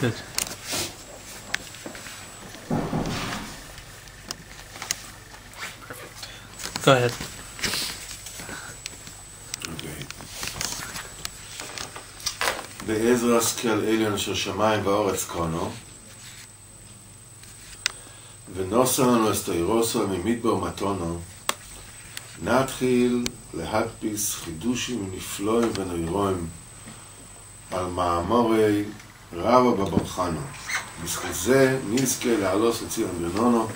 Good. Perfect. Go ahead. בעזרס כל עליון אשר שמיים ואורץ קונו ונוסה לנו אסתירוסו ממדבר מתונו נתחיל להדפיס חידושים ונפלואים ונוירואים על מאמרי רבא בברחנו בזכות זה נזכה לעלוס לציון בנונו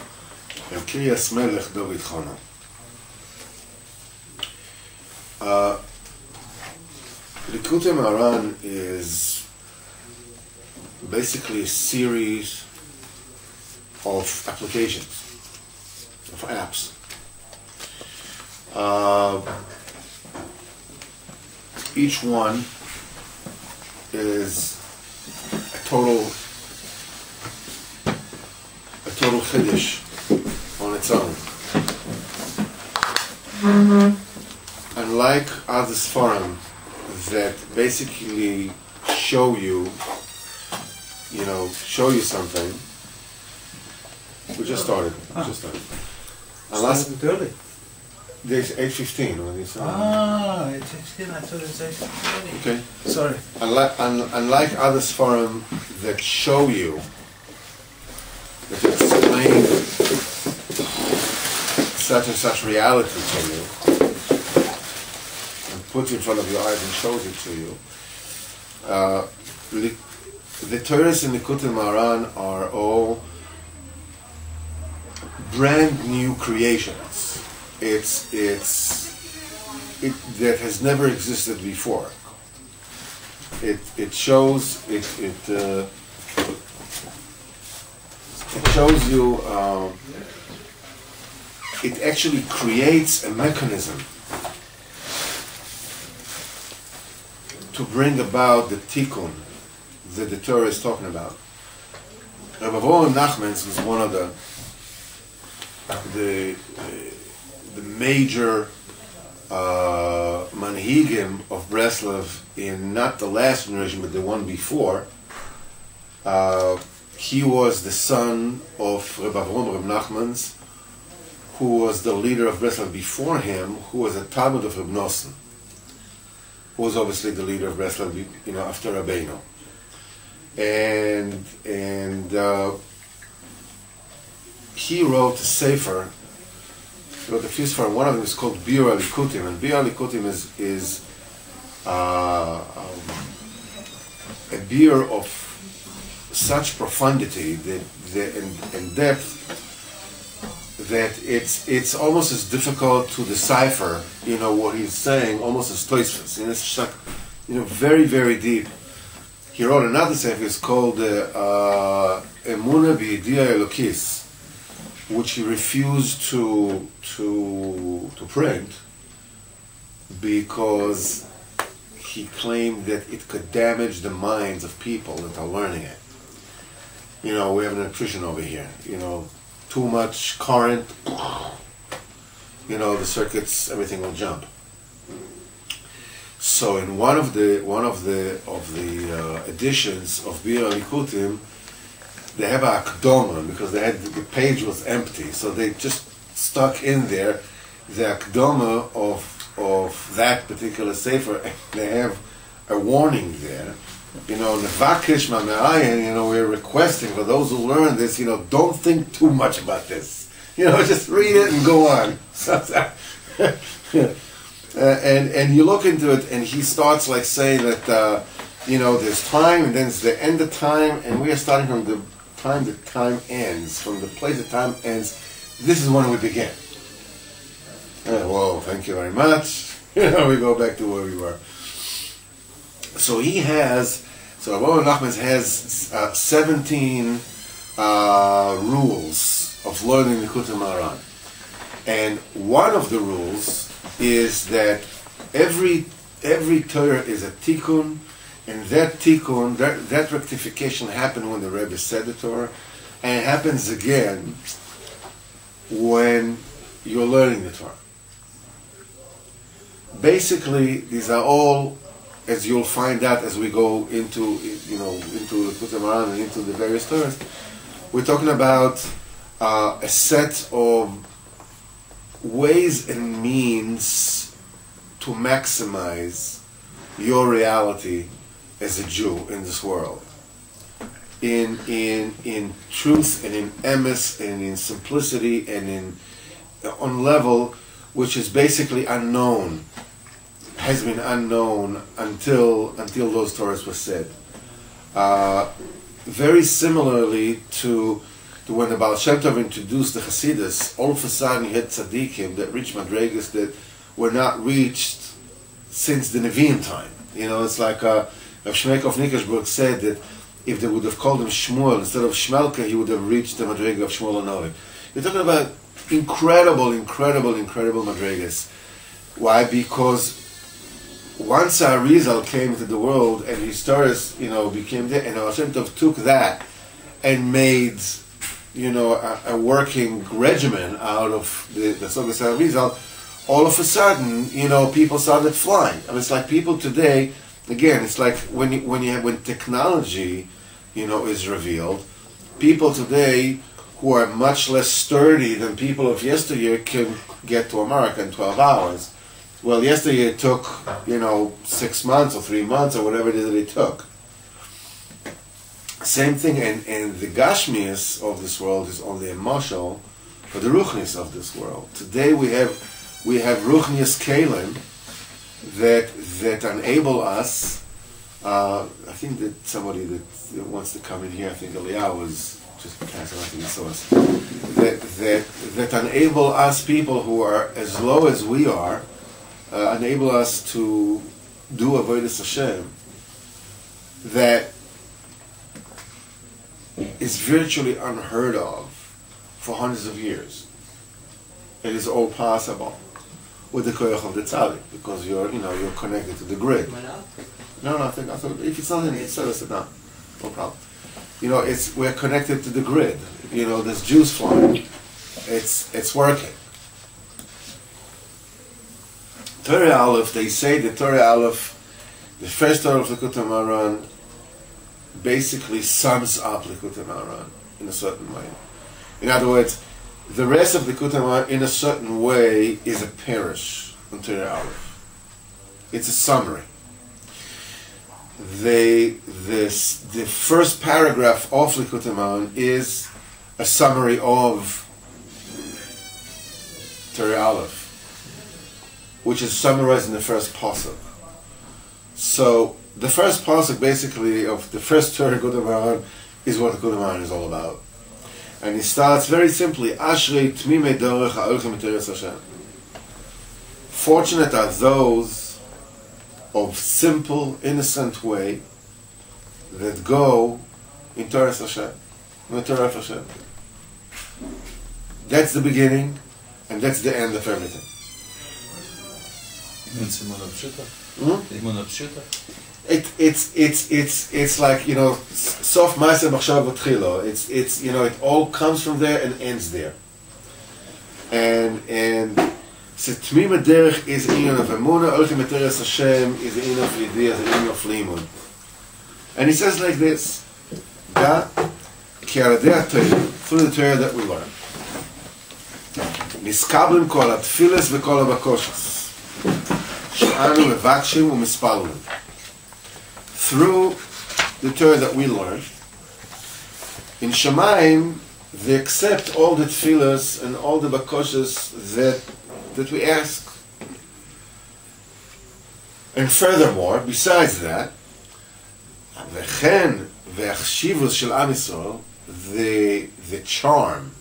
אל קריאס מלך דוד חונו. Lekutei Moharan is basically a series of applications, of apps. Each one is a total chiddush on its own. Unlike other sfarim that basically show you something. We just started. Unless started early. There's 8:15 when you saw. 8:15. I thought it was 8:30. Okay. Sorry. Unlike other sfarim that show you, that explain such and such reality to you, puts in front of your eyes and shows it to you. The Torahs in Lekutei Moharan are all brand new creations. That has never existed before. It shows you. It actually creates a mechanism to bring about the tikkun that the Torah is talking about. Rebbe Nachman was one of the major manhigim of Breslov in not the last generation but the one before. He was the son of Rebbe Nachman, who was the leader of Breslov before him, who was a Talmud of Rebbe Nosson, who was obviously the leader of Breslov, after Rabbeinu. And he wrote a sefer. He wrote a few sefer. One of them is called Biur Lekutim, and Biur Lekutim is a biur of such profundity and depth that it's almost as difficult to decipher, what he's saying, almost as Tosfos. It's just like, very, very deep. He wrote another sefer. It's called Emunah B'Yediyah Elokis, which he refused to print because he claimed that it could damage the minds of people that are learning it. We have an electrician over here. Too much current, the circuits, everything will jump. So in one of the editions of Biur Lekutim, they have a akdoma because the page was empty, so they just stuck in there the akdoma of that particular sefer. They have a warning there. Nevakish Ma'ayin, we're requesting for those who learn this, don't think too much about this. Just read it and go on. And you look into it, and he starts like saying that, there's time, and then it's the end of time, and we are starting from the time that time ends, from the place that time ends. This is when we begin. Whoa, thank you very much. We go back to where we were. So Rebbe Nachman has 17 rules of learning Lekutei Moharan. And one of the rules is that every Torah is a tikkun, and that tikkun, that rectification happened when the Rebbe said the Torah, and it happens again when you're learning the Torah. Basically, these are all as you'll find out as we go into into Lekutei Moharan and into the various Torahs, we're talking about a set of ways and means to maximize your reality as a Jew in this world, in truth and in emes and in simplicity and on level which is basically unknown, has been unknown until those Torahs were said. Very similarly to when the Baal Shem Tov introduced the Hasidus, all of a sudden you had tzaddikim that reached madregas that were not reached since the Nevi'im time. It's like Rav Shmeikov Nikashburg said that if they would have called him Shmuel instead of Shmelka, he would have reached the madrega of Shmuel Anovi. You're talking about incredible madregas. Why? Because once Arizal came into the world and his Torahs, became there, and Baal Shem Tov took that and made, a working regimen out of the Sogas Arizal, all of a sudden, people started flying. I mean, it's like people today, again, it's like when technology, is revealed, people today who are much less sturdy than people of yesteryear can get to America in 12 hours. Well, yesteryear it took, 6 months or 3 months or whatever it is that it took. Same thing, and the Gashmias of this world is only a mashal for the Ruchnias of this world. Today we have Ruchnias Kalim that enable us. I think that somebody that wants to come in here, I think Eliyahu was just passing out, he saw us. That enable us people who are as low as we are, enable us to do Avodas Hashem that is virtually unheard of for hundreds of years. It is all possible with the koyach of the tzaddik because you're connected to the grid. No, I thought if it's not in it, sit down. No problem. We're connected to the grid. There's juice flowing. It's working. Torah Alef, they say the Torah Alef, the first Torah of Lekutei Moharan, basically sums up Lekutei Moharan in a certain way. In other words, the rest of Lekutei Moharan in a certain way is a parish on Torah Alef. It's a summary. The first paragraph of Lekutei Moharan is a summary of Torah Alef, which is summarized in the first pasuk. So the first pasuk, basically, of the first Torah Lekutei Moharan is what Lekutei Moharan is all about, and it starts very simply: Ashrei tmimei dorech ha'olchem b'toras Hashem. Fortunate are those of simple, innocent way that go in Torah Hashem, in the Torah of Hashem. That's the beginning, and that's the end of everything. It's like sof ma'aseh machshava v'tchila. It's it all comes from there and ends there. And so tmima derech is an inyan of emunah, ultimate teres Hashem is an inyan of yidiyah, is an inyan of limud. And he says like this: Da ki aradei Torah, through the Torah that we learn, niskablim kol atfilas v'kol habakoshos. Through the Torah that we learn, in Shemaim, they accept all the tefillas and all the bakoshas that we ask. And furthermore, besides that, the charm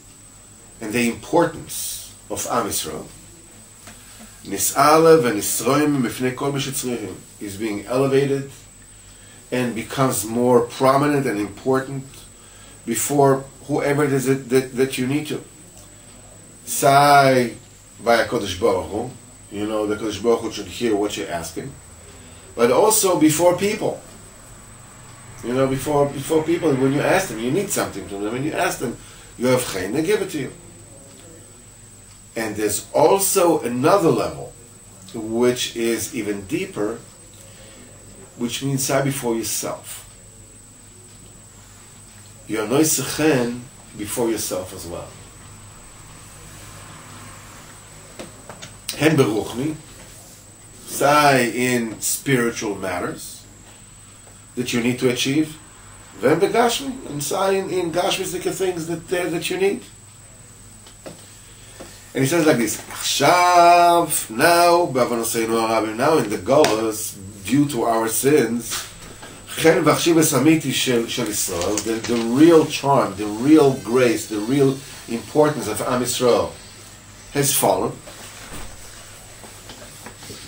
and the importance of Am Yisrael is being elevated and becomes more prominent and important before whoever it is that you need to. Say by HaKadosh Baruch Hu, the Kadosh Baruch Hu should hear what you're asking, but also before people. Before people, when you ask them, you need something from them, and you ask them, you have chen, they give it to you. And there's also another level, which is even deeper, which means say before yourself. You are noisechen before yourself as well. Hen beruchni, say in spiritual matters that you need to achieve. Ven begashmi, and say in gashmistic things that you need. And he says like this: Achshav, now in the Golas, due to our sins, chen v'achshivas amiti shel Yisrael, the real charm, the real grace, the real importance of Am Yisrael has fallen.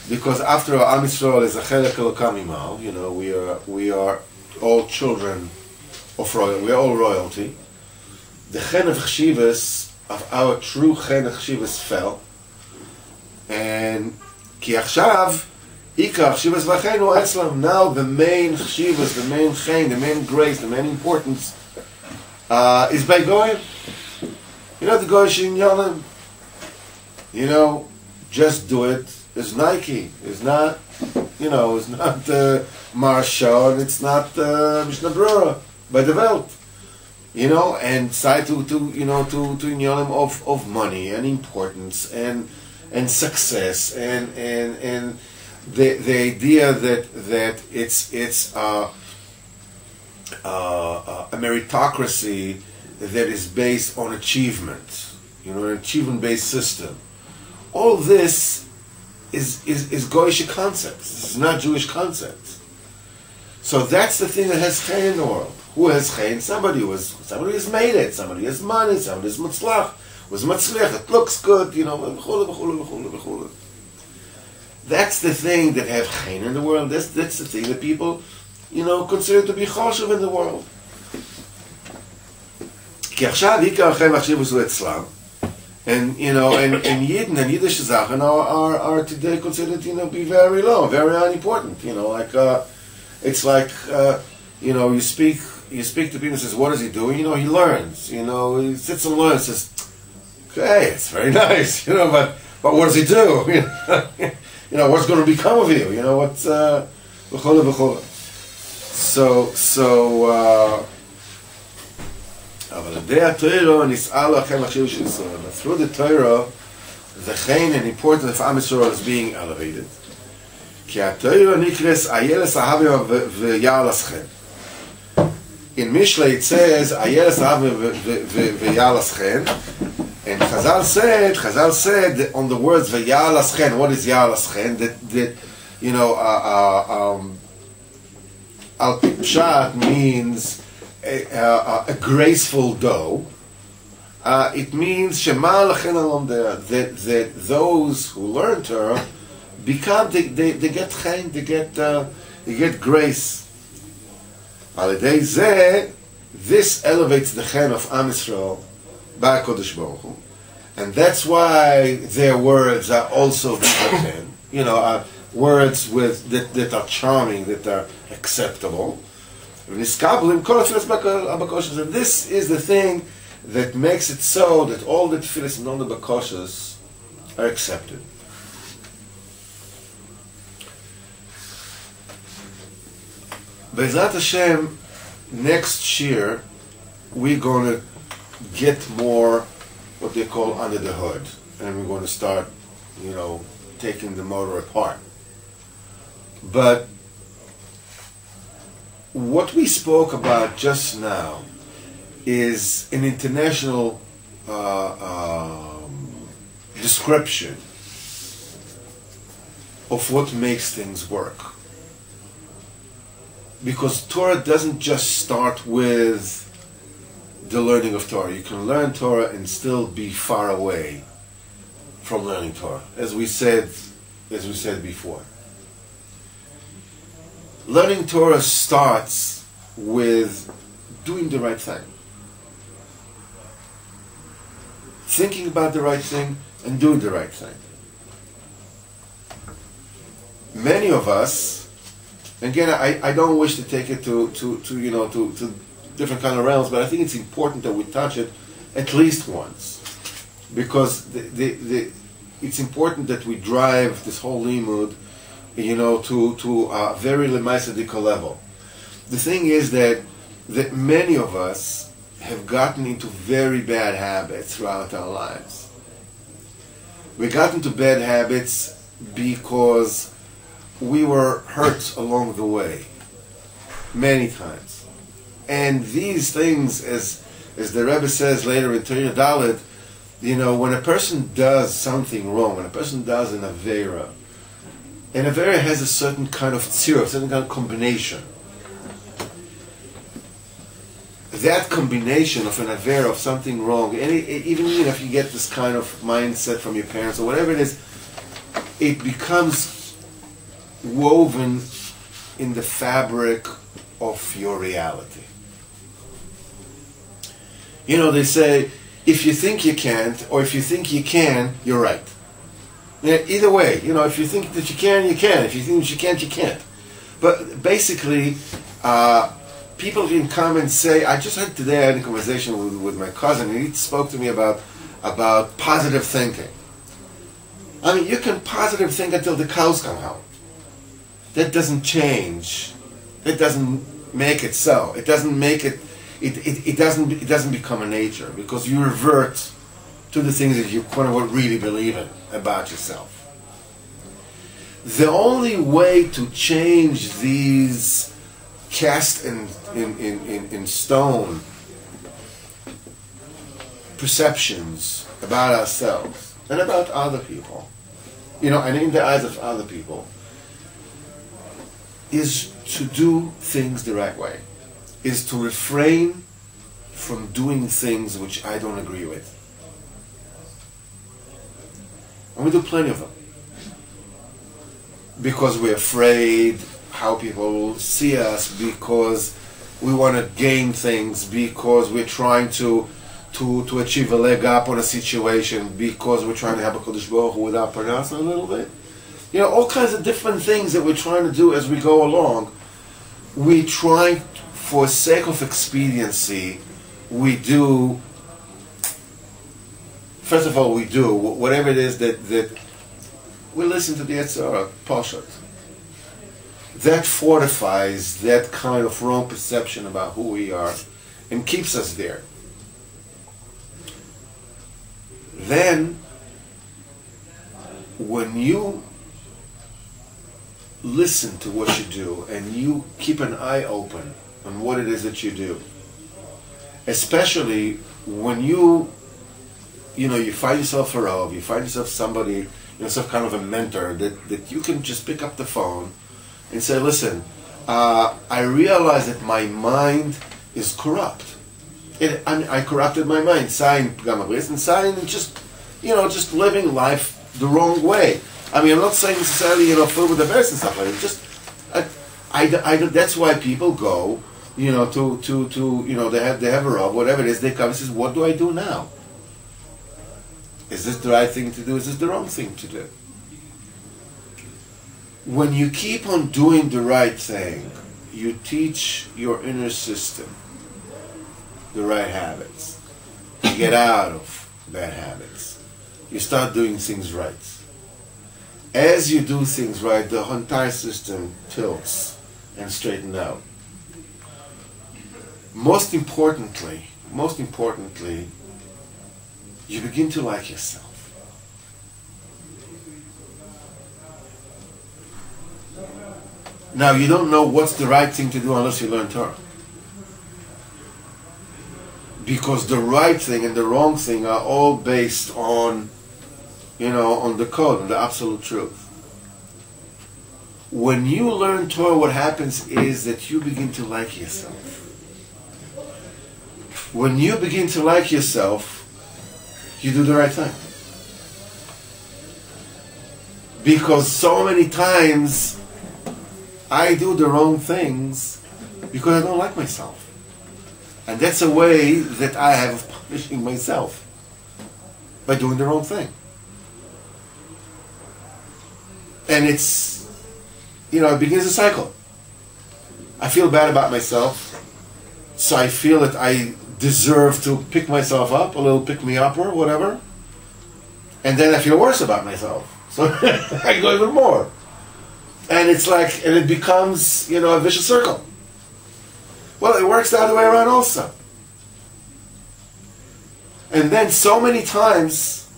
Because after all, Am Yisrael is a chelek elokam imal, we are all children of royalty, we are all royalty. The chen of chshivas, of our true chen of chshivas fell, and ki achshav ikar chshivas v'chenu etzlam. Now the main chshivas, the main chen, the main grace, the main importance is by goyim. The goyish inyanim. Just do it. It's Nike. It's not. It's not Marsha, and it's not Mishnah Brura by the Welt. And side to inyanim of money and importance and success and the idea that it's a meritocracy that is based on achievement, an achievement-based system. All this is Goyish concepts. This is not Jewish concepts. So that's the thing that has chen in the world. Who has chen? Somebody who has made it. Somebody has money. Somebody is mutzlach. Was matzliach. It looks good. That's the thing that have chen in the world. That's the thing that people, consider to be choshev in the world. Ki achshav ikar chen v'achshivus etzlam. And and Yidden and Yiddish Sachen are today considered be very low, very unimportant. It's like you speak to people and says, what does he do? He learns. He sits and learns. Says, okay, it's very nice. But what does he do? What's going to become of you? What's v'chola v'chola. So. Through the Torah, the chen and importance of Am Yisrael is being elevated. In Mishlei it says Ayeles Ahavim v'Yalaschen, and Chazal said on the words v'Yalaschen. What is Yalaschen? That Al Pshat means a graceful dough. It means that those who learn Torah become they get chen, they get grace. This elevates the chen of Am Yisrael by Kodesh Baruch Hu, and that's why their words are also chen. Words that are charming, that are acceptable. And this is the thing that makes it so that all the tefillas and all the bakoshas are accepted. Be'ezrat Hashem, next Shiur, we're going to get more what they call under the hood, and we're going to start, taking the motor apart. But what we spoke about just now is an international description of what makes things work. Because Torah doesn't just start with the learning of Torah. You can learn Torah and still be far away from learning Torah, as we said before. Learning Torah starts with doing the right thing. Thinking about the right thing and doing the right thing. Many of us, again, I don't wish to take it to different kind of realms, but I think it's important that we touch it at least once. Because it's important that we drive this whole limud to a very lemaisadical level. The thing is that many of us have gotten into very bad habits throughout our lives. We got into bad habits because we were hurt along the way, many times. And these things, as the Rebbe says later in Torah Dalet, when a person does something wrong, when a person does an Aveira has a certain kind of tzira, a certain kind of combination. That combination of an Aveira, of something wrong, and even if you get this kind of mindset from your parents or whatever it is, it becomes woven in the fabric of your reality. They say, if you think you can't, or if you think you can, you're right. Either way, if you think that you can, you can. If you think that you can't, you can't. But basically, people can come and say, I just had today, I had a conversation with my cousin, and he spoke to me about positive thinking. I mean, you can positive think until the cows come home. That doesn't change. That doesn't make it so. It doesn't make it. It doesn't become a nature, because you revert to the things that you really believe in about yourself. The only way to change these cast in stone perceptions about ourselves and about other people, and in the eyes of other people, is to do things the right way, is to refrain from doing things which I don't agree with. And we do plenty of them. Because we're afraid how people will see us, because we want to gain things, because we're trying to achieve a leg up on a situation, because we're trying to have a Kodesh Baruch Hu without parnasa a little bit. All kinds of different things that we're trying to do as we go along. We try, for sake of expediency, we do, first of all, we do whatever it is that we listen to the Yetzirah, Pashat. That fortifies that kind of wrong perception about who we are and keeps us there. Then, when you listen to what you do and you keep an eye open on what it is that you do, especially when you find yourself a Rav, you find yourself somebody, some kind of a mentor that you can just pick up the phone and say, listen, I realize that my mind is corrupt. I corrupted my mind, sign Gamabris, and sign just living life the wrong way. I mean, I'm not saying necessarily, filled with the verse and stuff like that. Just, that's why people go, they have a Rav, whatever it is, they come and says, what do I do now? Is this the right thing to do? Is this the wrong thing to do? When you keep on doing the right thing, you teach your inner system the right habits. You get out of bad habits. You start doing things right. As you do things right, the entire system tilts and straightens out. Most importantly, you begin to like yourself. Now, you don't know what's the right thing to do unless you learn Torah. Because the right thing and the wrong thing are all based on, on the code, on the absolute truth. When you learn Torah, what happens is that you begin to like yourself. When you begin to like yourself, you do the right thing. Because so many times I do the wrong things because I don't like myself. And that's a way that I have of punishing myself, by doing the wrong thing. And it's, it begins a cycle. I feel bad about myself, so I feel that I deserve to pick myself up, a little pick me up or whatever, and then I feel worse about myself, so I go even more. And it's like, and it becomes, you know, a vicious circle. Well, it works the other way around also. And then so many times,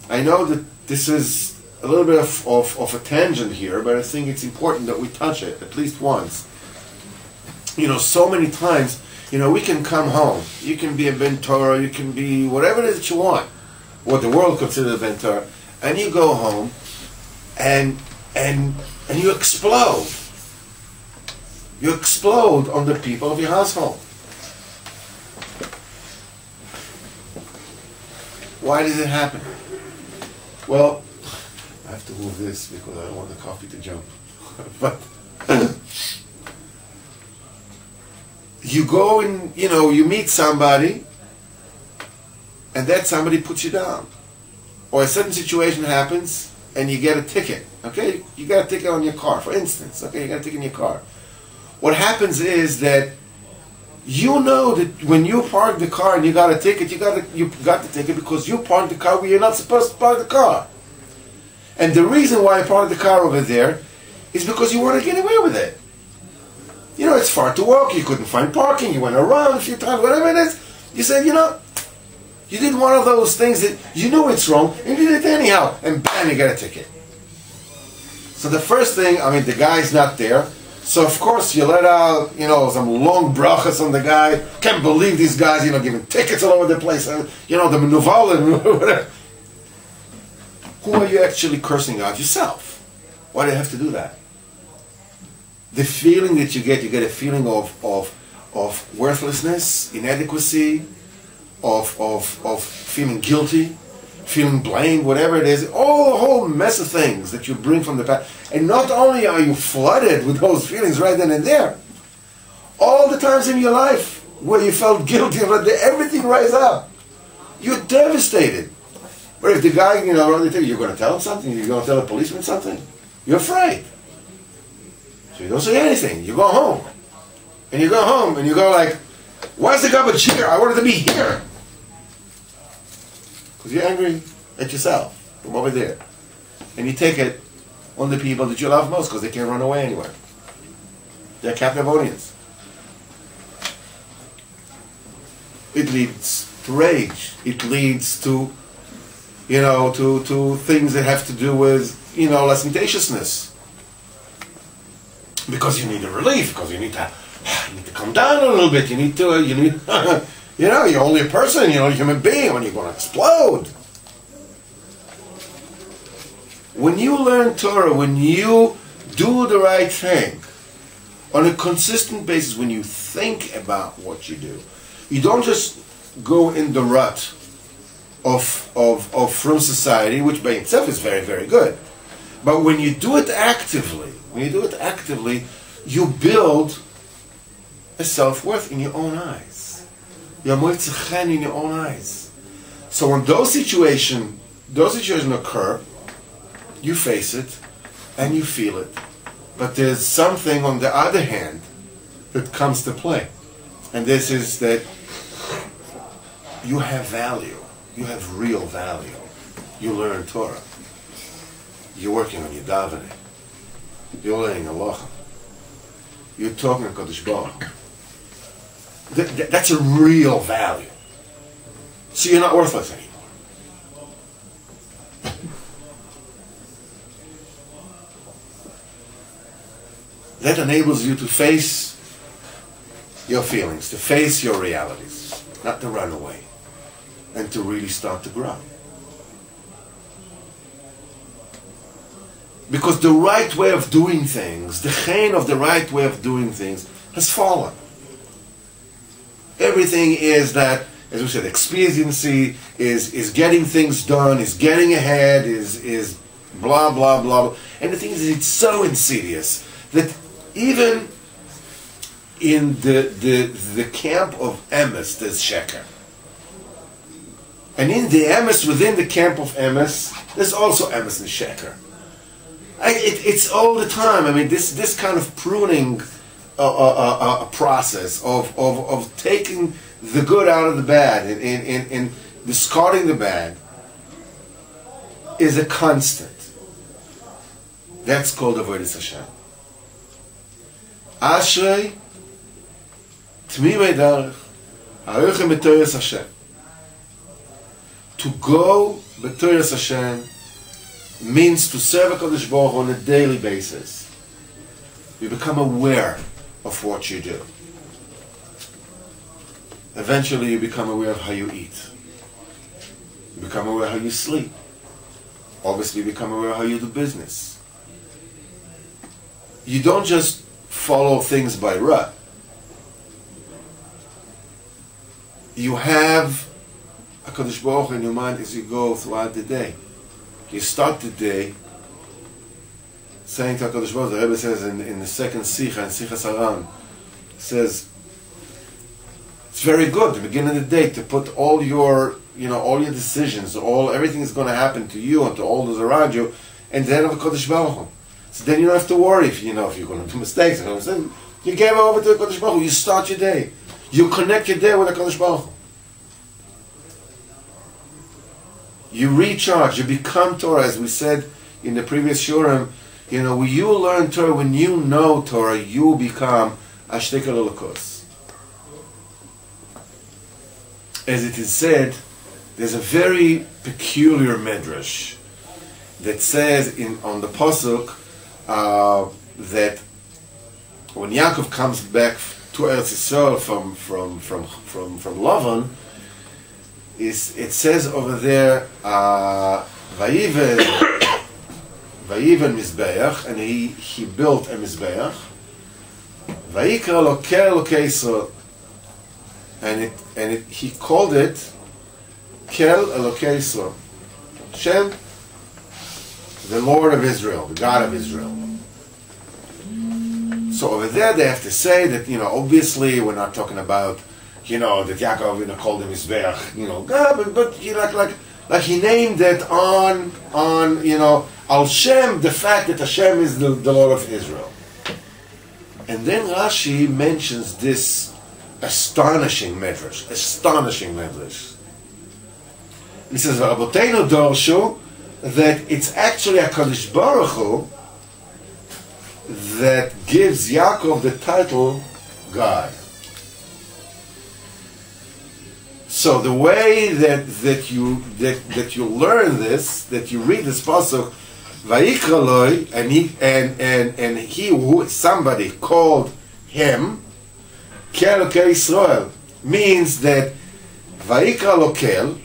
I know that this is a little bit of a tangent here, but I think it's important that we touch it at least once. You know, so many times, you know, we can come home. You can be a Ben Torah, you can be whatever it is that you want, what the world considers a Ben Torah, and you go home, and you explode. You explode on the people of your household. Why does it happen? Well, I have to move this because I don't want the coffee to jump. But you go and, you know, you meet somebody, and that somebody puts you down. Or a certain situation happens, and you get a ticket. Okay? You got a ticket on your car, for instance. Okay? You got a ticket in your car. What happens is that you know that when you park the car and you got a ticket, you got the ticket because you parked the car where you're not supposed to park the car. And the reason why you parked the car over there is because you want to get away with it. You know, it's far to walk, you couldn't find parking, you went around a few times, whatever it is. You said, you know, you did one of those things that you knew it's wrong, and you did it anyhow, and bam, you get a ticket. So the first thing, I mean, the guy's not there, so of course you let out, you know, some long brachas on the guy. Can't believe these guys, you know, giving tickets all over the place, you know, the menuval and whatever. Who are you actually cursing out? Yourself. Why do you have to do that? The feeling that you get a feeling of worthlessness, inadequacy, of feeling guilty, feeling blamed, whatever it is, all a whole mess of things that you bring from the past. And not only are you flooded with those feelings right then and there, all the times in your life where you felt guilty, everything rise up. You're devastated. But if the guy, you know, you're going to tell him something, you're going to tell a policeman something, you're afraid. So you don't say anything. You go home. And you go home and you go like, why's the garbage here? I wanted to be here. Because you're angry at yourself from over there. And you take it on the people that you love most because they can't run away anywhere. They're captive audience. It leads to rage. It leads to, you know, to things that have to do with, you know, lasciviousness. Because you need a relief, because you need to come down a little bit. You need, you know, you're only a person, you're a human being, when you're going to explode. When you learn Torah, when you do the right thing, on a consistent basis, when you think about what you do, you don't just go in the rut of from society, which by itself is very, very good. But when you do it actively, you build a self-worth in your own eyes. You're moitzechen in your own eyes. So when those situations occur, you face it and you feel it. But there's something on the other hand that comes to play. And this is that you have value. You have real value. You learn Torah. You're working on your davening. You're learning halacha. You're talking to Kodesh Baruch. That's a real value. So you're not worthless anymore. That enables you to face your feelings, to face your realities, not to run away, and to really start to grow. Because the right way of doing things, the chen of the right way of doing things, has fallen. Everything is that, as we said, expediency, is getting things done, is getting ahead, is blah, blah, blah. And the thing is, it's so insidious that even in the camp of emes, there's sheker. And in the emes, within the camp of emes, there's also emes and sheker. It's all the time. I mean, this kind of pruning process of taking the good out of the bad and discarding the bad is a constant. That's called avodas Hashem. Ashrei tmimei darech haroichem b'toras Hashem. To go b'toras Hashem means to serve HaKadosh Baruch Hu on a daily basis. You become aware of what you do. Eventually you become aware of how you eat. You become aware of how you sleep. Obviously you become aware of how you do business. You don't just follow things by rut. You have HaKadosh Baruch Hu in your mind as you go throughout the day. You start the day saying to HaKadosh Baruch Hu, the Rebbe says in the second Sicha, in Sichas Aharon, says, it's very good to begin of the day to put all your, all your decisions, everything that's going to happen to you and to all those around you, and then of HaKadosh Baruch Hu. So then you don't have to worry if you're going to do mistakes. You gave it over to HaKadosh Baruch Hu. You start your day. You connect your day with HaKadosh Baruch Hu. You recharge, you become Torah, as we said in the previous Shiurim. When you learn Torah, when you know Torah, you become Ashtekar Lelakos. As it is said, there's a very peculiar medrash that says on the pasuk that when Yaakov comes back to Eretz Yisrael from Lavan, it says over there, Vayiven Mizbeach, and he built a Mizbeach. Vayikra lo Kel Elokei Yisrael, and he called it Kel Elokei Yisrael, Shem, the Lord of Israel, the God of Israel. So over there they have to say that, obviously we're not talking about, that Yaakov called him Mizbeach, God, but like he named it on Al Shem, the fact that Hashem is the Lord of Israel. And then Rashi mentions this astonishing medrash. He says, Rabotenu Dorshu, that it's actually HaKadosh Baruch Hu that gives Yaakov the title God. So the way that you learn this, that you read this pasuk, Vayikra Loi, and he who somebody called him Kel Elokei Yisrael, means that Vayikra Lo Kel,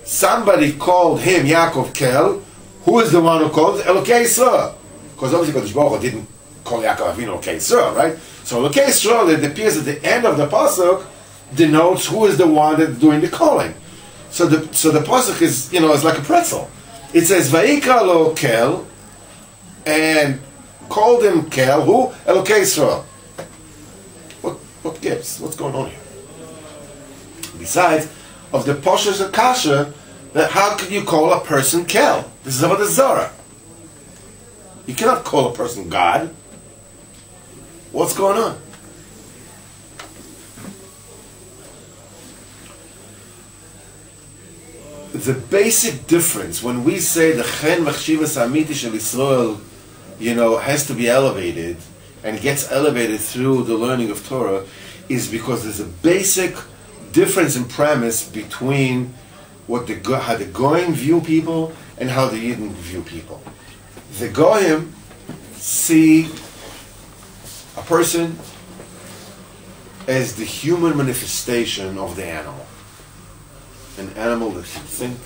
somebody called him Yaakov Kel. Who is the one who called Elokei Yisrael? Because obviously Kodesh Baruch Hu didn't call Yaakov Avinu Elokei Yisrael, right? So Elokei Yisrael, it appears at the end of the pasuk, denotes who is the one that's doing the calling. So the pasuk is is like a pretzel. It says Vayikra Lo Kel, and called him Kel. Who? Elokei Yisrael. What gives? What's going on here? Besides of the Poshas Akasha, that how can you call a person Kel? This is about the Zara. You cannot call a person God. What's going on? The basic difference when we say the Chen Machshivas Amiti Shel Yisrael, has to be elevated, and it gets elevated through the learning of Torah, is because there's a basic difference in premise between how the Goyim view people and how the Yidden view people. The Goyim see a person as the human manifestation of the animal. An animal that can think,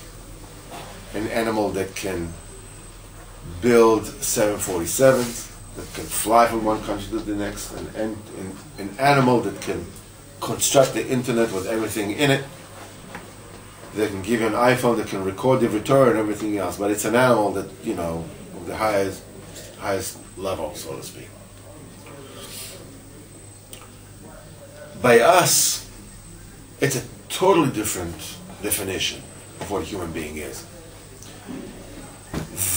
an animal that can build 747s, that can fly from one country to the next, an animal that can construct the internet with everything in it, that can give you an iPhone that can record the return and everything else, but it's an animal that, of the highest level, so to speak. By us, it's a totally different definition of what a human being is.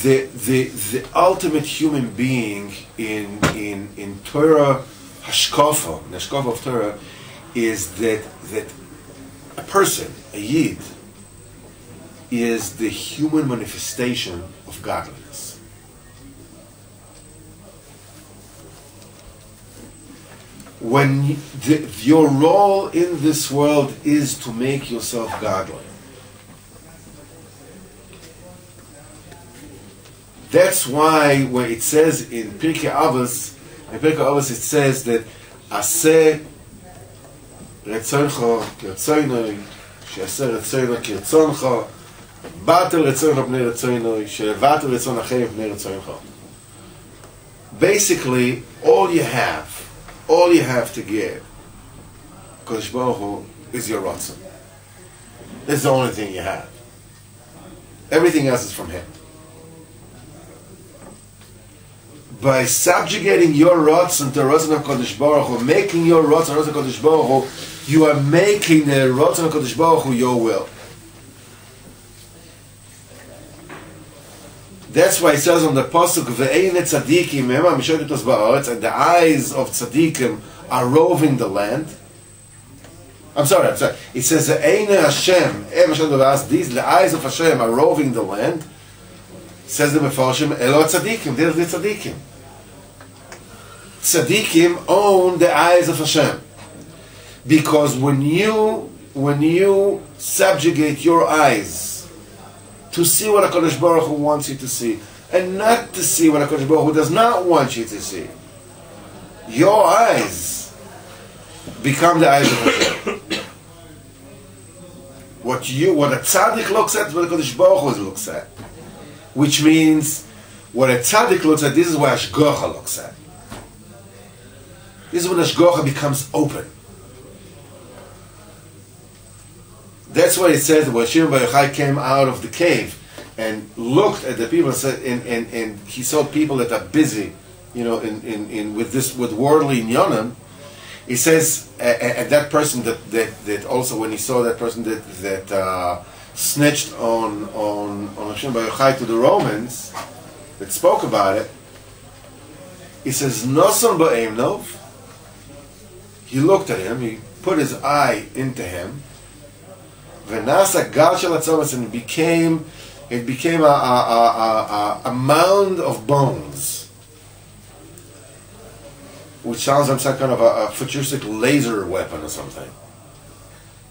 The ultimate human being in Torah Hashkafa, the Hashkafa of Torah, is that a person, a Yid, is the human manifestation of godliness. when your role in this world is to make yourself godly. That's why when it says in Pirkei Avos, it says that Aseh Retzoncho Kirtzonoi, She'aseh Retzoncho Kirtzoncho, Batel Retzoncho Bnei Retzonoi, She'vatel Retzon Achei Bnei Retzoncho. Basically, all you have to give, Kodesh Baruch Hu, is your Ratzon. That's the only thing you have. Everything else is from Him. By subjugating your Ratzon to the Ratzon of Kodesh Baruch Hu, making your Ratzon of Kodesh Baruch Hu, you are making the Ratzon of Kodesh Baruch Hu your will. That's why it says on the pasuk, "Ve'ein tzadikim hema mishotetos ba'aretz," and the eyes of tzadikim are roving the land. I'm sorry. It says, "Ve'ein Hashem hema mishotetos ba'aretz." These, the eyes of Hashem, are roving the land. Says the Mefarshim, "Elo tzadikim." They're the tzadikim. Tzadikim own the eyes of Hashem, because when you subjugate your eyes to see what HaKadosh Baruch Hu wants you to see, and not to see what HaKadosh Baruch Hu does not want you to see, your eyes become the eyes of Hashem. What a tzaddik looks at, what HaKadosh Baruch Hu looks at. Which means, what a tzaddik looks at, this is what Hashgacha looks at. This is when Hashgacha becomes open. That's why it says that when Shiur Bar Yochai came out of the cave and looked at the people and said, and he saw people that are busy, with worldly inyanim. He says, and that person that also, when he saw that person that snitched on Shiur Bar Yochai to the Romans, that spoke about it, he says, Noson ba'emnov. He looked at him, he put his eye into him, V'nasa gal shel hatzomas, and it became a mound of bones, which sounds like some kind of a futuristic laser weapon or something.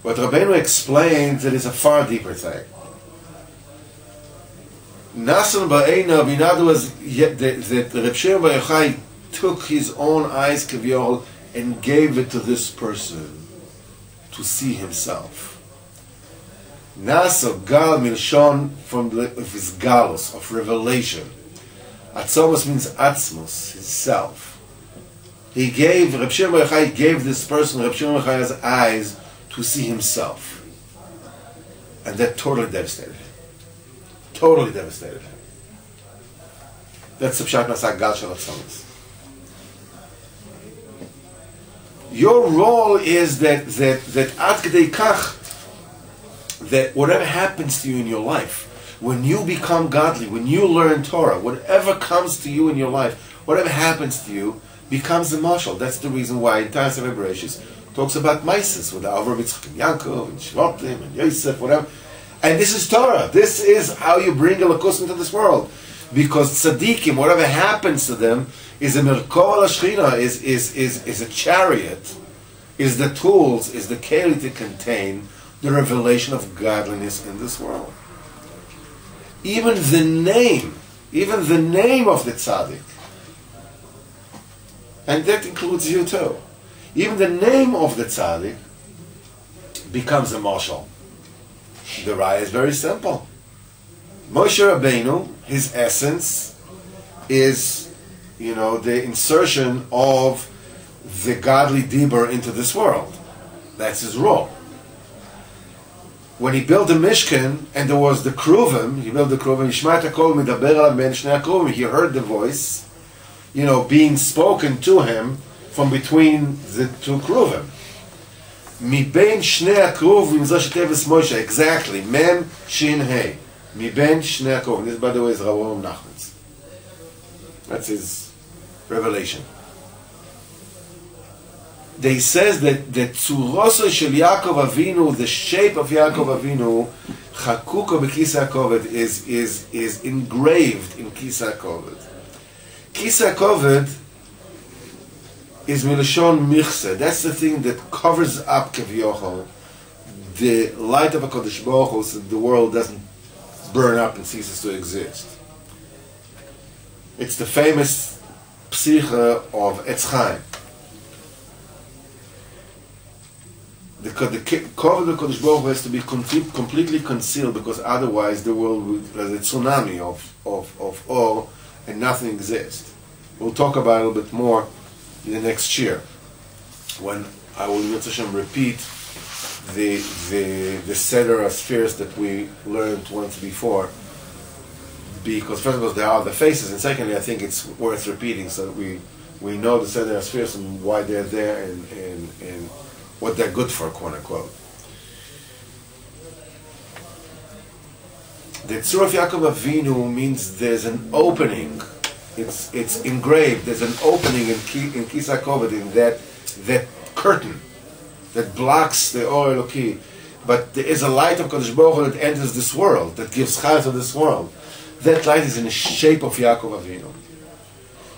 But Rabbeinu explains that it's a far deeper thing. Nasan ba'einav, in other words, that Reb Shiur Bar Yochai took his own eyes, kaviyol, and gave it to this person to see himself. Nasa gal milshon, from his galus, of revelation. Atzomos means atzmos, his self. Reb Shiur Bar Yochai gave this person, Reb Shiur Bar Yochai's eyes, to see himself. And that totally devastated him. Totally devastated him. That's the pshat nasa gal shel hatzomas. Your role is that ad kedei kach, that whatever happens to you in your life, when you become godly, when you learn Torah, whatever comes to you in your life, whatever happens to you, becomes a marshal. That's the reason why entire Sefer Bereshis talks about Maises with the Avraham, Yitzchak, and Yaakov, and Shvatim, and Yosef, whatever. And this is Torah. This is how you bring a Lakus into this world. Because tzaddikim, whatever happens to them, is a Merkor Ashchina, is a chariot, is the tools, is the keli to contain the revelation of godliness in this world. Even the name of the tzaddik, and that includes you too, even the name of the tzaddik becomes a marshal. The raya is very simple. Moshe Rabbeinu, his essence is, the insertion of the godly dibur into this world. That's his role. When he built the Mishkan, and there was the Kruvim, he built the Kruvim, he heard the voice, being spoken to him from between the two Kruvim. Miben Shnei HaKruvim Zosh Teves Moshe, exactly, Mem Shin Hei. Miben Shnei HaKruvim. This, by the way, is Rebbe Nachman's. That's his revelation. They says that the Tzuroso Shel Yaakov Avinu, the shape of Yaakov Avinu, Chakuko B'Kisa HaKoved, is engraved in Kisa HaKoved. Kisa HaKoved is milashon michse. That's the thing that covers up kavyochol, the light of a Kodesh Baruch Hu, so the world doesn't burn up and ceases to exist. It's the famous psicha of Etz Chaim. The cover of the Kodesh Baruch Hu has to be completely concealed, because otherwise the world will, as a tsunami of ore, and nothing exists. We'll talk about it a little bit more in the next Shiur, when I will repeat the Seder spheres that we learned once before, because first of all there are the faces, and secondly I think it's worth repeating so that we know the Seder spheres and why they're there and what they're good for, quote unquote. The Tzur of Yaakov Avinu means there's an opening. It's engraved. There's an opening in Kisa Kovet, in that curtain that blocks the Or Eloki. But there is a light of Kodesh Baruch Hu that enters this world, that gives chayes to this world. That light is in the shape of Yaakov Avinu.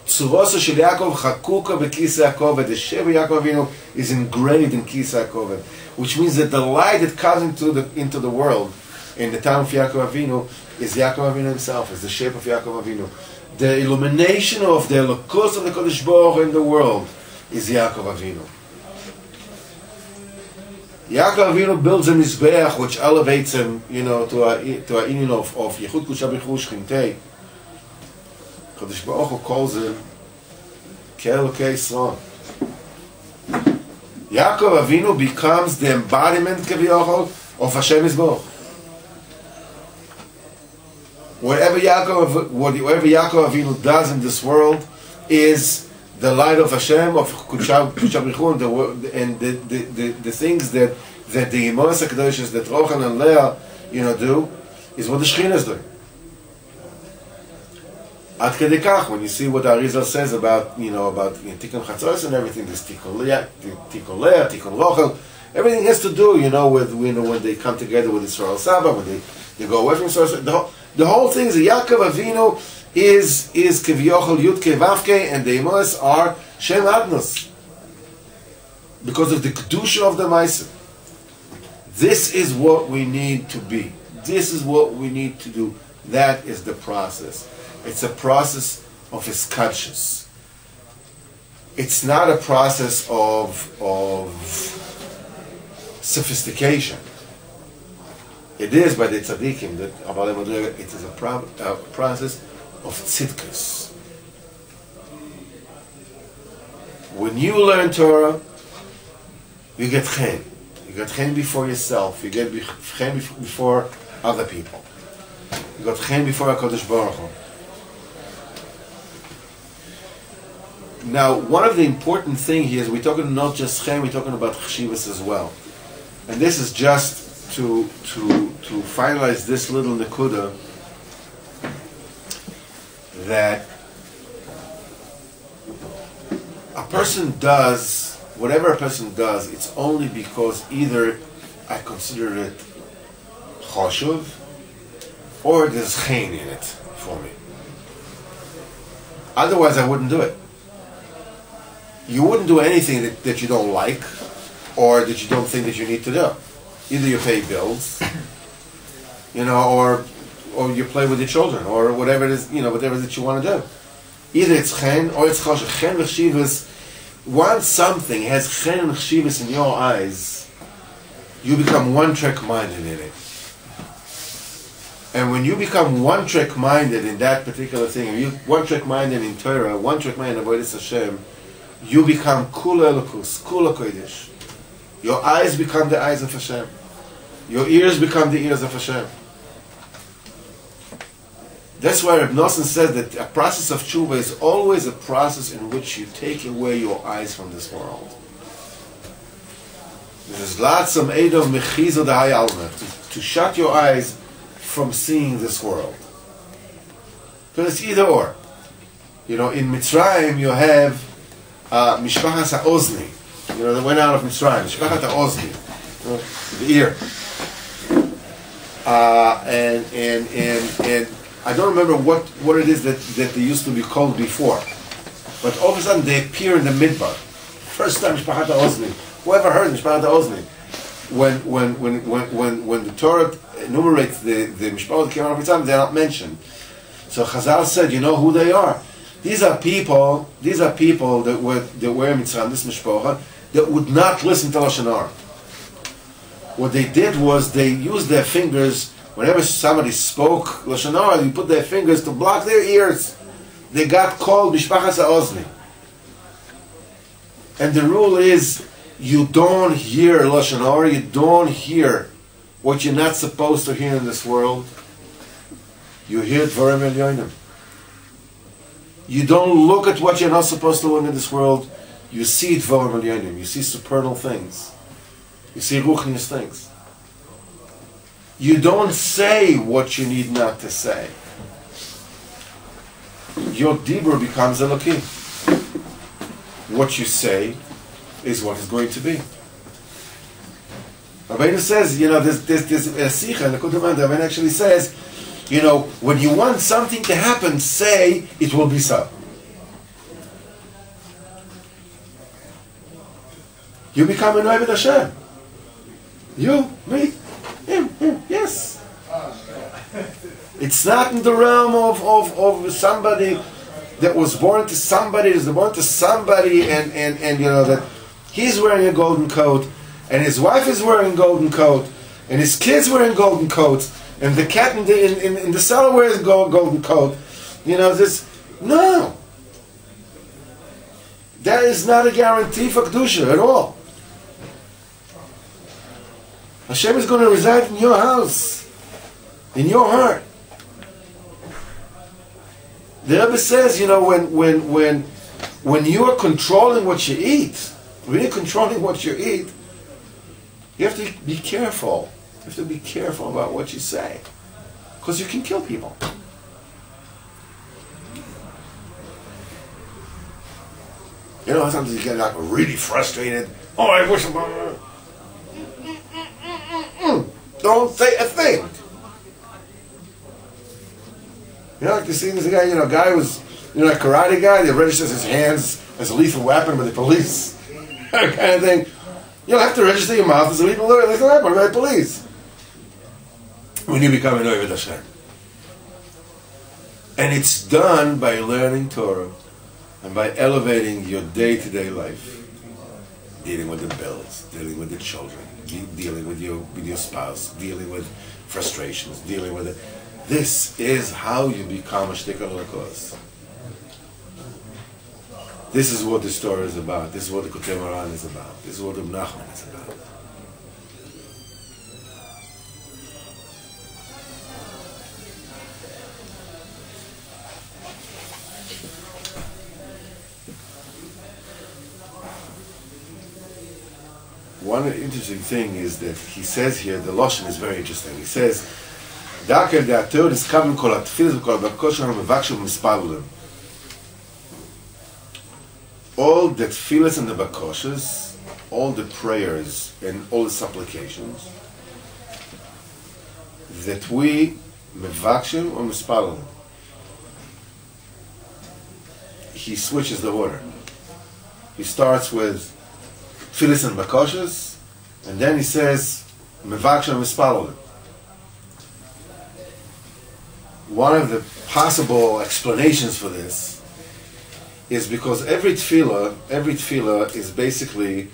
Tzuroso shel Yaakov chakuka bekisa Kovet. The shape of Yaakov Avinu is engraved in Kisa Kovet, which means that the light that comes into the world in the time of Yaakov Avinu is Yaakov Avinu himself, is the shape of Yaakov Avinu. The illumination of the Elokus of the Kodesh Baruch Hu in the world is Yaakov Avinu. Yaakov Avinu builds a mizbeach which elevates him, to a inyan of Yechud Kusha B'chu Shchintei. Kodesh Baruch Hu calls him Ke'elokei Yisrael. Yaakov Avinu becomes the embodiment Kaviyachol of Hashem Yisborach. Whatever Yaakov Avinu does in this world is the light of Hashem, of Kudsha B'chu, and the things that the Yemos HaKadoshis, that Rohan and Leah, do, is what the Shekhinah is doing. Ad kedei kach, when you see what Arizal says about Tikkun Chatzos and everything, this Tikkun Leah, Tikkun Rochel, everything has to do, with when they come together with Yisrael Saba, when they go away from Yisrael. The whole thing is that Yaakov Avinu is Kivyochel Yudke Vavke, and the Emos are Shem Adnos, because of the Kedusha of the Ma'aser. This is what we need to be. This is what we need to do. That is the process. It's a process of iskadshus. It's not a process of sophistication. It is by the tzaddikim that it is a process of tzidkus. When you learn Torah, you get chen. You get chen before yourself. You get chen before other people. You got chen before HaKadosh Baruch Hu. Now, one of the important things here is we're talking not just chen, we're talking about chshivas as well. And this is just to finalize this little nekuda, that a person does, whatever a person does, it's only because either I consider it choshuv, or there's chen in it for me. Otherwise I wouldn't do it. You wouldn't do anything that you don't like, or that you don't think that you need to do. Either you pay bills, or you play with your children, or whatever it is, whatever that you want to do. Either it's chen or it's choshev. Chen v'chshivas. Once something has chen and chshivas in your eyes, you become one-trick minded in it. And when you become one-trick minded in that particular thing, you one-trick minded in Torah, one-trick minded in Avodas Hashem, you become kula elokus, kula kodesh. Your eyes become the eyes of Hashem. Your ears become the ears of Hashem. That's why Reb Nosson says that a process of tshuva is always a process in which you take away your eyes from this world. There's lots of edom mechizo da'ay alma, to shut your eyes from seeing this world. Because it's either or. In Mitzrayim you have Mishpachas ha'ozni. They went out of Mitzrayim. Mishpachat ha'ozni, the ear. And I don't remember what it is that they used to be called before. But all of a sudden they appear in the midbar. First time Mishpachat Ozni. Whoever heard Mishpachat Ozni? When the Torah enumerates the Mishpachot came out of time, they're not mentioned. So Chazal said, you know who they are? These are people that were in Mitzrayim, this Mishpachah, that would not listen to Lashon Hara. What they did was they used their fingers, whenever somebody spoke Lashon Hara, they put their fingers to block their ears. They got called Mishpachas Ozni. And the rule is, you don't hear Lashon Hara, you don't hear what you're not supposed to hear in this world. You hear Dvarim Elyonim. You don't look at what you're not supposed to look in this world. You see Dvarim Elyonim. You see supernal things. You see Ruchnius things. You don't say what you need not to say. Your Dibur becomes Elokim. What you say is what is going to be. Rabbeinu says, you know, there's a Sikha in the Lekutei Moharan. Rabbeinu actually says, you know, when you want something to happen, say it will be so. You become an Oved Hashem. You, me, him, yes. It's not in the realm of somebody that was born to somebody, and you know that he's wearing a golden coat, and his wife is wearing a golden coat, and his kids wearing golden coats, and the cat in the cellar wears a golden coat. You know this. No, that is not a guarantee for kedusha at all. Hashem is going to reside in your house, in your heart. The Rebbe says, you know, when you are controlling what you eat, when you're controlling what you eat, you have to be careful. You have to be careful about what you say, because you can kill people. You know, sometimes you get like really frustrated. Oh, I wish. Don't say a thing. You know, like you see this guy, you know, guy was, you know, a karate guy that registers his hands as a lethal weapon with the police. That kind of thing. You don't have to register your mouth as a lethal weapon by the police. When you become an Oved Hashem. And it's done by learning Torah and by elevating your day-to-day life. Dealing with the bills, dealing with the children, dealing with your spouse, dealing with frustrations, dealing with it. This is how you become a shtikar l'kos. This is what the story is about. This is what the Lekutei Moharan is about. This is what the Nachman is about. One interesting thing is that he says here, the Lashon is very interesting. He says, Daker de'ator niskaven kol ha'tfilas v'kol ha'bakot shalom mevakshim v'mispalulim. All the tfilas and the bakoshes, all the prayers and all the supplications that we mevakshim or mispalulim, he switches the order. He starts with tfilas and bakoshes, and then he says mevakshim or mispalulim. One of the possible explanations for this is because every tefillah is basically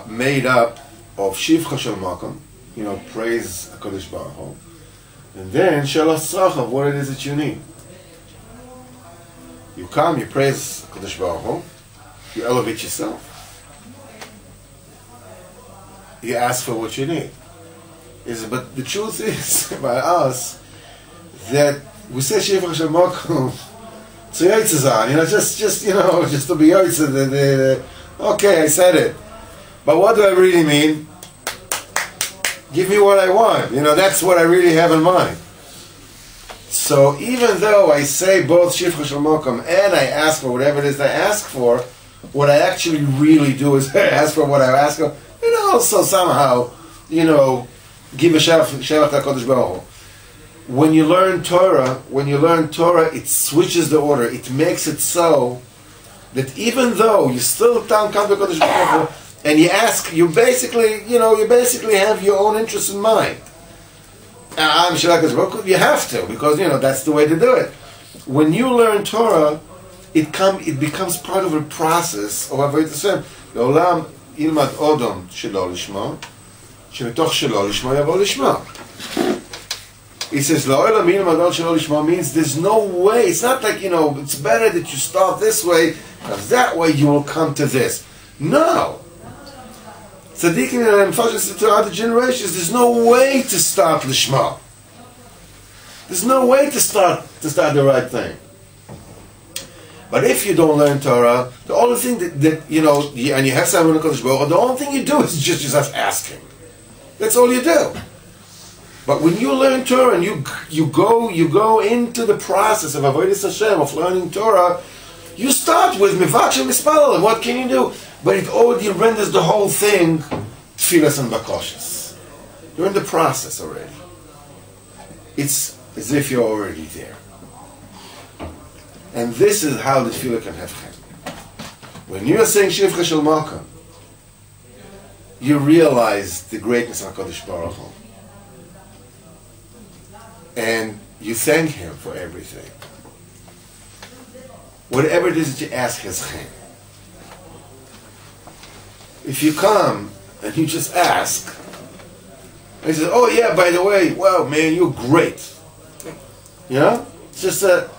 made up of shivcha shel makom, you know, praise HaKadosh Baruch Hu, and then shelas tzrach of what it is that you need. You come, you praise HaKadosh Baruch Hu, you elevate yourself, you ask for what you need. But the truth is, by us, that we say shivcha shel makom to Yitzhak, you know, just you know, just to be Yitzhak. Okay, I said it, but what do I really mean? Give me what I want. You know, that's what I really have in mind. So even though I say both shivcha shel makom and I ask for whatever it is I ask for, what I actually really do is ask for what I ask for, and also somehow, you know, give a shevach HaKadosh Baruch Hu. When you learn Torah, it switches the order. It makes it so that even though you still come to Kodesh Baruch Hu, and you ask, you basically have your own interests in mind. I'm sure you have to, because that's the way to do it. When you learn Torah, it becomes part of a process of Avodat Hashem. Le'olam ilmad odom shelo lishma, shemitoch shelo lishma yavo lishma. He says, Le'olam ilmad odom shelo lishma means there's no way. It's not like, it's better that you start this way, because that way you will come to this. No. Tzaddikim and Mefashim throughout the generations, there's no way to start lishma. There's no way to start the right thing. But if you don't learn Torah, the only thing that and you have someone Kodesh Baruch Hu, the only thing you do is just asking. That's all you do. But when you learn Torah and you go into the process of Avodas Hashem, of learning Torah, you start with Mivach and Mispalel, and what can you do? But it already renders the whole thing tefillas and bakoshes. You're in the process already. It's as if you're already there. And this is how the tefillah can have chem. When you are saying Shivcha Shel Malka, you realize the greatness of HaKadosh Baruch Hu. And you thank Him for everything. Whatever it is that you ask has chem. If you come and you just ask, and he says, oh yeah, by the way, wow, man, you're great. It's just that,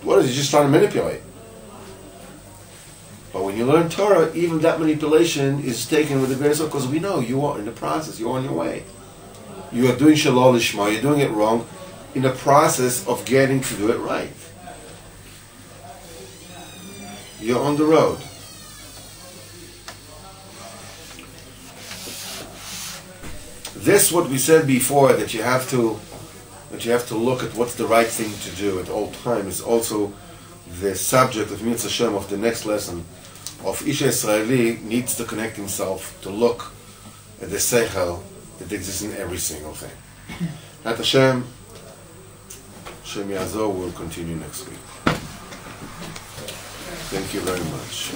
what is he just trying to manipulate? But when you learn Torah, even that manipulation is taken with the grace of, because we know you are in the process, you're on your way. You are doing Shalom Lishma, you're doing it wrong, in the process of getting to do it right. You're on the road. This, what we said before, that you have to look at what's the right thing to do at all times, is also the subject of Mitzvah Hashem of the next lesson. Of Isha Israeli needs to connect himself to look at the seichel that exists in every single thing. At Hashem, Shem Yazor will continue next week. Thank you very much.